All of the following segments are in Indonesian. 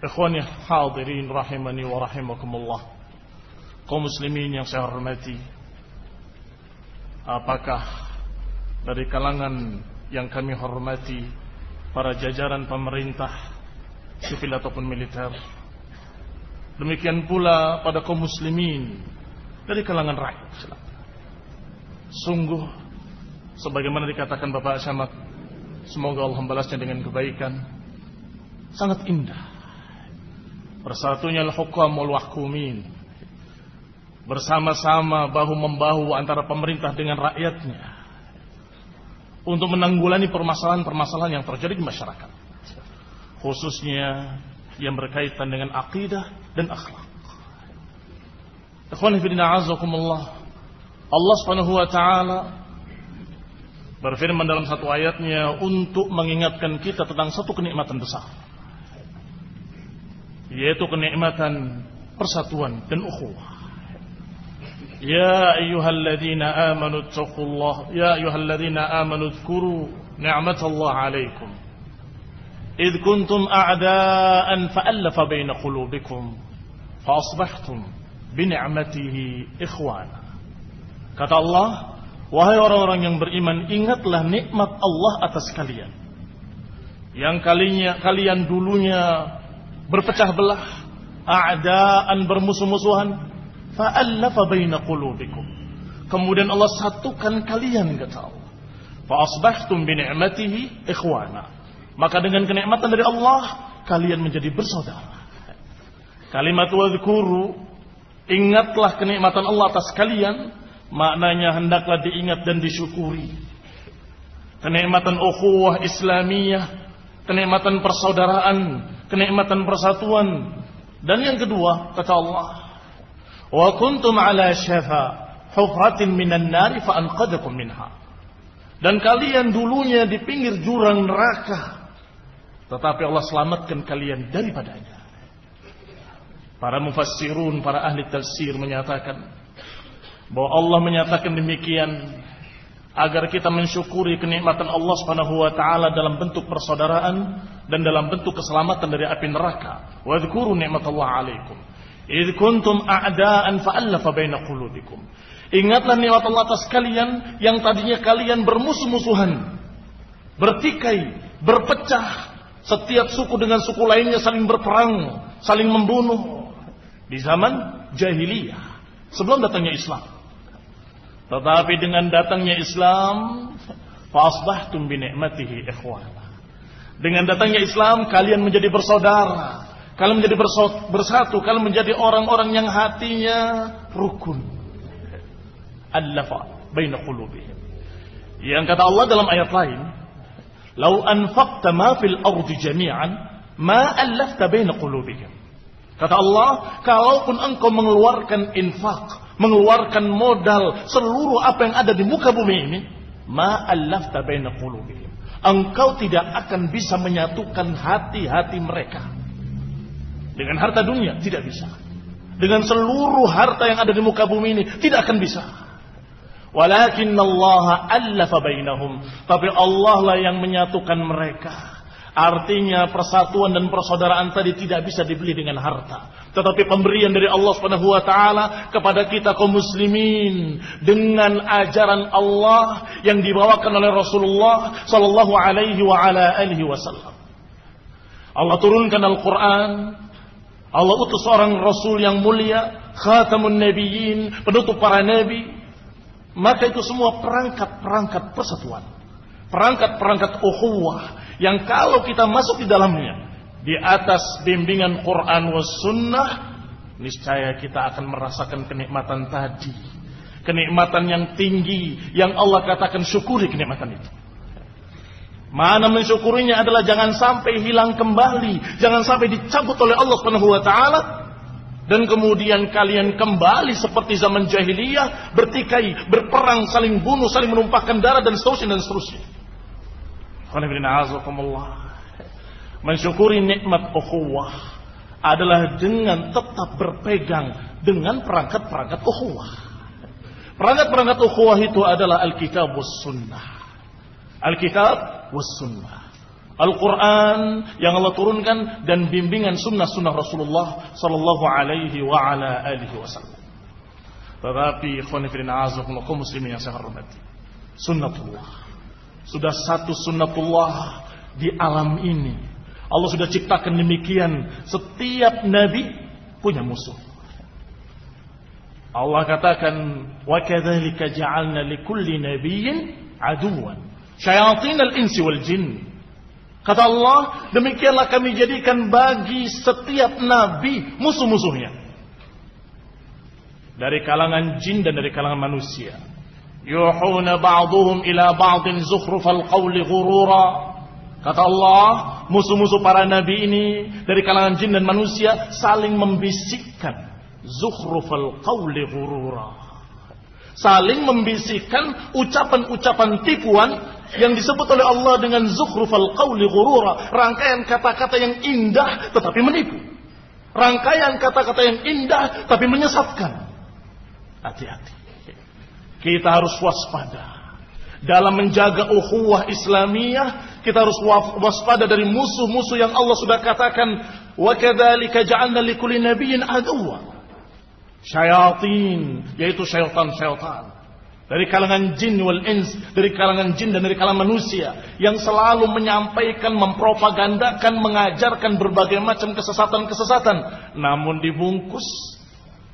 Ikhwani hadirin rahimani wa rahimakumullah. Kaum muslimin yang saya hormati, apakah dari kalangan yang kami hormati para jajaran pemerintah sipil ataupun militer, demikian pula pada kaum muslimin dari kalangan rakyat, sungguh sebagaimana dikatakan Bapak Syamak, semoga Allah membalasnya dengan kebaikan, sangat indah bersatunya al-hukam wal wahkumin, bersama-sama bahu-membahu antara pemerintah dengan rakyatnya untuk menanggulangi permasalahan-permasalahan yang terjadi di masyarakat, khususnya yang berkaitan dengan akidah dan akhlak. Ikhwani fillah azakumullah, Allah Subhanahu wa taala berfirman dalam satu ayatnya untuk mengingatkan kita tentang satu kenikmatan besar, yaitu kenikmatan persatuan dan ukhuwah. Ya ayyuhalladzina amanu taqullah, ya ayyuhalladzina amanu dzkuru ni'matallahi 'alaikum id kuntum a'daan fa'alafa baina qulubikum fa asbahtum bi ni'matihi ikhwana. Kata Allah, wahai orang-orang yang beriman, ingatlah nikmat Allah atas kalian yang kalian dulunya berpecah belah, a'daan, bermusuh-musuhan, fa'alafa baina qulubikum, kemudian Allah satukan kalian, kata Allah, fa asbahtum bi ni'matihi ikhwana, maka dengan kenikmatan dari Allah kalian menjadi bersaudara. Kalimat wadhkuru, ingatlah kenikmatan Allah atas kalian, maknanya hendaklah diingat dan disyukuri. Kenikmatan ukhuwah islamiyah, kenikmatan persaudaraan, kenikmatan persatuan. Dan yang kedua, kata Allah, wa kuntum ala syafa hufratin minan nari fa anqadakum minha, dan kalian dulunya di pinggir jurang neraka, tetapi Allah selamatkan kalian daripadanya. Para mufassirun, para ahli tafsir menyatakan bahwa Allah menyatakan demikian agar kita mensyukuri kenikmatan Allah Subhanahu wa taala dalam bentuk persaudaraan dan dalam bentuk keselamatan dari api neraka. Wa dzkuru ni'matallahi 'alaikum id kuntum a'daan fa'alafa baina qulubikum. Ingatlah nikmat Allah atas kalian yang tadinya kalian bermusuh-musuhan, bertikai, berpecah, setiap suku dengan suku lainnya saling berperang, saling membunuh di zaman jahiliyah sebelum datangnya Islam. Tetapi dengan datangnya Islam, fa asbahtum bi ni'matihi ikhwana. Dengan datangnya Islam kalian menjadi bersaudara, kalian menjadi bersatu, kalian menjadi orang-orang yang hatinya rukun. Allafa baina qulubihim. Yang kata Allah dalam ayat lain, "Lau anfaqta ma fil ardi jami'an ma allafta baina qulubihim." Kata Allah, kalaupun engkau mengeluarkan infak, mengeluarkan modal seluruh apa yang ada di muka bumi ini, ma allafta baina qulubihim, engkau tidak akan bisa menyatukan hati-hati mereka. Dengan harta dunia tidak bisa, dengan seluruh harta yang ada di muka bumi ini tidak akan bisa. Walakinnallaha allafa bainahum, tapi Allah lah yang menyatukan mereka. Artinya persatuan dan persaudaraan tadi tidak bisa dibeli dengan harta, tetapi pemberian dari Allah Subhanahu wa taala kepada kita kaum muslimin dengan ajaran Allah yang dibawakan oleh Rasulullah sallallahu alaihi wa ala alihi wasallam. Allah turunkan Al-Qur'an, Allah utus seorang rasul yang mulia, khatamun nabiyyin, penutup para nabi. Maka itu semua perangkat-perangkat persatuan, perangkat-perangkat ukhuwah yang kalau kita masuk di dalamnya di atas bimbingan Quran was sunnah, niscaya kita akan merasakan kenikmatan tadi, kenikmatan yang tinggi yang Allah katakan syukuri kenikmatan itu. Mana mensyukurinya adalah jangan sampai hilang kembali, jangan sampai dicabut oleh Allah Subhanahu wa taala dan kemudian kalian kembali seperti zaman jahiliyah, bertikai, berperang, saling bunuh, saling menumpahkan darah dan seterusnya dan seterusnya. Mensyukuri nikmat ukhuwah adalah dengan tetap berpegang dengan perangkat-perangkat ukhuwah. Perangkat-perangkat ukhuwah itu adalah Alkitab was sunnah. Alkitab was sunnah. Al-Quran yang Allah turunkan dan bimbingan sunnah-sunnah Rasulullah sallallahu alaihi wa ala alihi wasallam. Tetapi ikhwanifidin a'azakumullah kaum muslimin yang saya hormati, sunnatullah, sudah satu sunnatullah di alam ini. Allah sudah ciptakan demikian, setiap nabi punya musuh. Allah katakan, wa kadzalika ja'alna likulli nabiyyin aduwan syayatinal insi wal jin. Kata Allah, demikianlah kami jadikan bagi setiap nabi musuh-musuhnya, dari kalangan jin dan dari kalangan manusia. Yuhuna ba'duhum ila ba'din zukhrufal qawli ghurura. Kata Allah, musuh-musuh para nabi ini dari kalangan jin dan manusia saling membisikkan zukhrufal qawli ghurura, saling membisikkan ucapan-ucapan tipuan yang disebut oleh Allah dengan zukhrufal qawli ghurura, rangkaian kata-kata yang indah tetapi menipu, rangkaian kata-kata yang indah tapi menyesatkan. Hati-hati, kita harus waspada dalam menjaga ukhuwah Islamiyah. Kita harus waspada dari musuh-musuh yang Allah sudah katakan, wa kadzalika ja'alna likulli nabiyyin aduwwan syayatin, yaitu syaitan-syaitan dari kalangan jin wal ins, dari kalangan jin dan dari kalangan manusia, yang selalu menyampaikan, mempropagandakan, mengajarkan berbagai macam kesesatan-kesesatan, namun dibungkus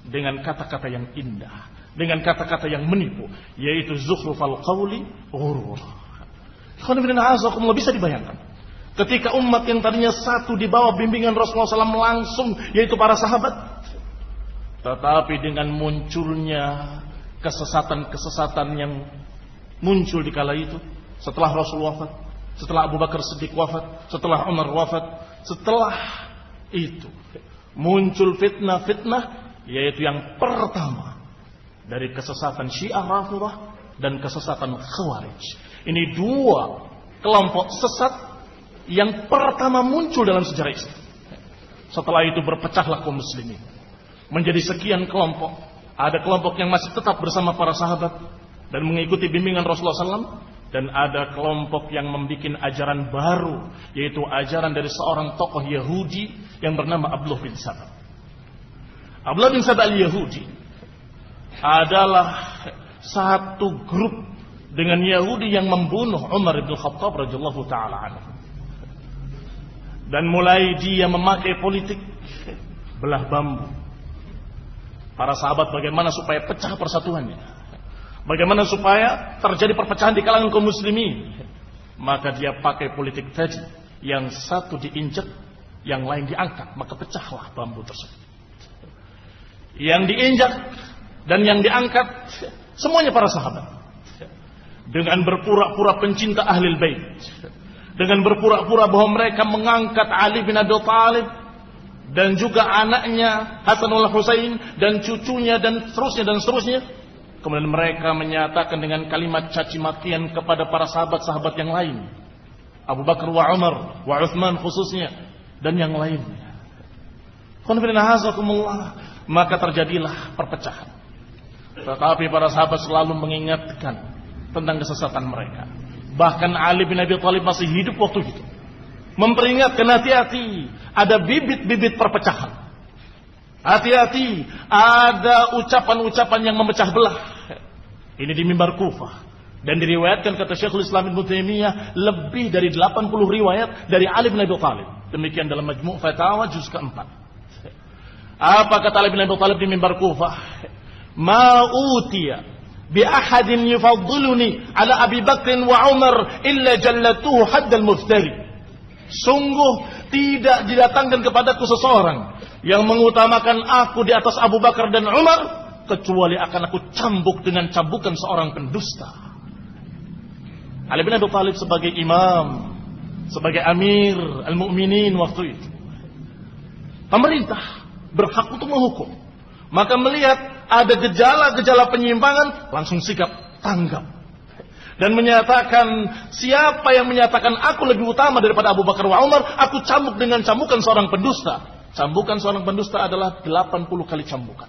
dengan kata-kata yang indah, dengan kata-kata yang menipu, yaitu zukhrufal qawli ghurur. Bisa dibayangkan ketika umat yang tadinya satu di bawah bimbingan Rasulullah SAW langsung, yaitu para sahabat, tetapi dengan munculnya kesesatan-kesesatan yang muncul di kala itu, setelah Rasul wafat, setelah Abu Bakar Siddiq wafat, setelah Umar wafat, setelah itu muncul fitnah-fitnah, yaitu yang pertama dari kesesatan Syiah Rafidhah dan kesesatan Khawarij. Ini dua kelompok sesat yang pertama muncul dalam sejarah Islam. Setelah itu berpecahlah kaum muslimin menjadi sekian kelompok. Ada kelompok yang masih tetap bersama para sahabat dan mengikuti bimbingan Rasulullah SAW, dan ada kelompok yang membuat ajaran baru, yaitu ajaran dari seorang tokoh Yahudi yang bernama Abdullah bin Saba. Abdullah bin Saba al-Yahudi adalah satu grup dengan Yahudi yang membunuh Umar bin Khattab radhiyallahu taala anhu. Dan mulai dia memakai politik belah bambu para sahabat, bagaimana supaya pecah persatuannya, bagaimana supaya terjadi perpecahan di kalangan kaum muslimin. Maka dia pakai politik tadi, yang satu diinjak, yang lain diangkat, maka pecahlah bambu tersebut. Yang diinjak dan yang diangkat semuanya para sahabat, dengan berpura-pura pencinta Ahlul Bait, dengan berpura-pura bahwa mereka mengangkat Ali bin Abi Thalib dan juga anaknya Hasanul Husain dan cucunya dan seterusnya. Kemudian mereka menyatakan dengan kalimat caci makian kepada para sahabat-sahabat yang lain, Abu Bakar wa Umar wa Uthman khususnya, dan yang lainnya. Maka terjadilah perpecahan. Tetapi para sahabat selalu mengingatkan tentang kesesatan mereka. Bahkan Ali bin Abi Thalib masih hidup waktu itu, memperingatkan, hati-hati, ada bibit-bibit perpecahan. Hati-hati, ada ucapan-ucapan yang memecah belah. Ini di mimbar Kufah. Dan diriwayatkan, kata Syekhul Islam Ibnu Taimiyah, lebih dari 80 riwayat dari Ali bin Abi Thalib. Demikian dalam Majmu' Fatawa juz ke-4. Apa kata Ali bin Abi Thalib di mimbar Kufah? Ma utiya bi ahadin yufaddiluni ala Abi Bakr wa Umar illa jallatuhu haddal muftari. Sungguh tidak didatangkan kepadaku seseorang yang mengutamakan aku di atas Abu Bakar dan Umar, kecuali akan aku cambuk dengan cambukan seorang pendusta. Ali bin Abi Thalib sebagai imam, sebagai amir al-mu'minin waktu itu, pemerintah berhak untuk menghukum. Maka melihat ada gejala-gejala penyimpangan, langsung sikap tanggap dan menyatakan, siapa yang menyatakan aku lebih utama daripada Abu Bakar wa Umar, aku cambuk dengan cambukan seorang pendusta. Cambukan seorang pendusta adalah 80 kali cambukan.